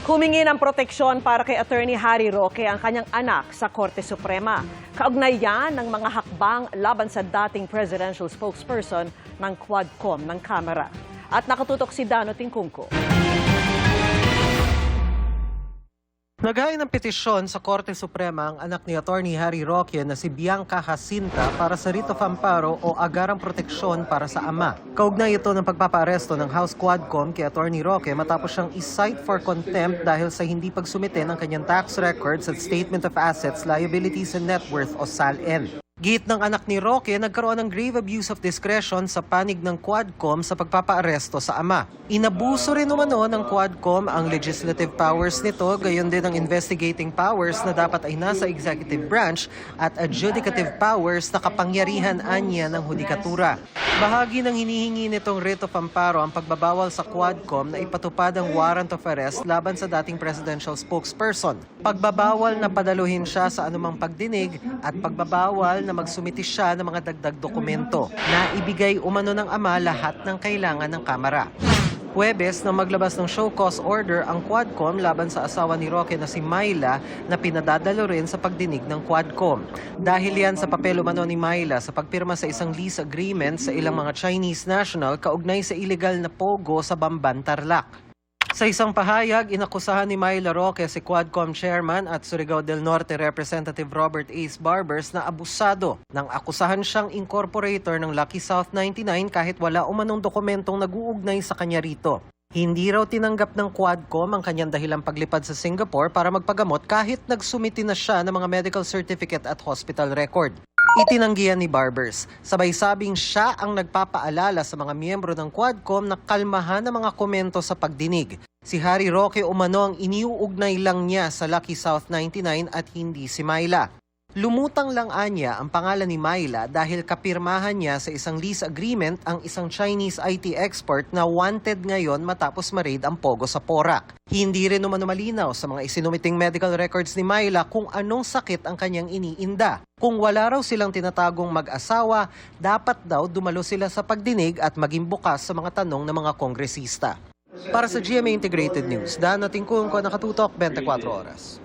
Humingi ng proteksyon para kay Attorney Harry Roque ang kanyang anak sa Korte Suprema. Kaugnay yan ng mga hakbang laban sa dating presidential spokesperson ng Quadcom ng Kamara. At nakatutok si Dano Tingkungko. Naghain ng petisyon sa Korte Suprema ang anak ni Attorney Harry Roque na si Bianca Jacinta para sa writ of amparo o agarang proteksyon para sa ama. Kaugnay ito ng pagpapaaresto ng House Quadcom kay Attorney Roque matapos siyang is-cite for contempt dahil sa hindi pagsumite ng kanyang tax records at Statement of Assets, Liabilities and Net Worth o SALN. Git ng anak ni Roque, nagkaroon ng grave abuse of discretion sa panig ng Quadcom sa pagpapaaresto sa ama. Inabuso rin umano ng Quadcom ang legislative powers nito, gayon din ang investigating powers na dapat ay nasa executive branch at adjudicative powers na kapangyarihan anya ng hudikatura. Bahagi ng hinihingi nitong writ of amparo ang pagbabawal sa Quadcom na ipatupad ang warrant of arrest laban sa dating presidential spokesperson. Pagbabawal na padaluhin siya sa anumang pagdinig at pagbabawal na magsumiti siya ng mga dagdag dokumento na ibigay umano ng ama lahat ng kailangan ng Kamara. Huwebes nang maglabas ng show cause order ang Quadcom laban sa asawa ni Roque na si Myla na pinadadalo rin sa pagdinig ng Quadcom. Dahil yan sa papel umano ni Myla sa pagpirma sa isang lease agreement sa ilang mga Chinese national kaugnay sa illegal na pogo sa Bamban, Tarlac. Sa isang pahayag, inakusahan ni Myla Roque si Quadcom Chairman at Surigao del Norte Representative Robert Ace Barbers na abusado nang akusahan siyang incorporator ng Lucky South 99 kahit wala umanong dokumentong nag-uugnay sa kanya rito. Hindi raw tinanggap ng Quadcom ang kanyang dahilang paglipad sa Singapore para magpagamot kahit nagsumiti na siya ng mga medical certificate at hospital record. Itinanggihan ni Barbers, sabay sabing siya ang nagpapaalala sa mga miyembro ng Quadcom na kalmahan ang mga komento sa pagdinig. Si Harry Roque umano ang iniuugnay lang niya sa Lucky South 99 at hindi si Myla. Lumutang lang anya ang pangalan ni Myla dahil kapirmahan niya sa isang lease agreement ang isang Chinese IT expert na wanted ngayon matapos ma-raid ang pogo sa Porac. Hindi rin umano malinaw sa mga isinumiting medical records ni Myla kung anong sakit ang kanyang iniinda. Kung wala raw silang tinatagong mag-asawa, dapat daw dumalo sila sa pagdinig at maging bukas sa mga tanong ng mga kongresista. Para sa GMA Integrated News, Dano Tingkungko, nakatutok 24 oras.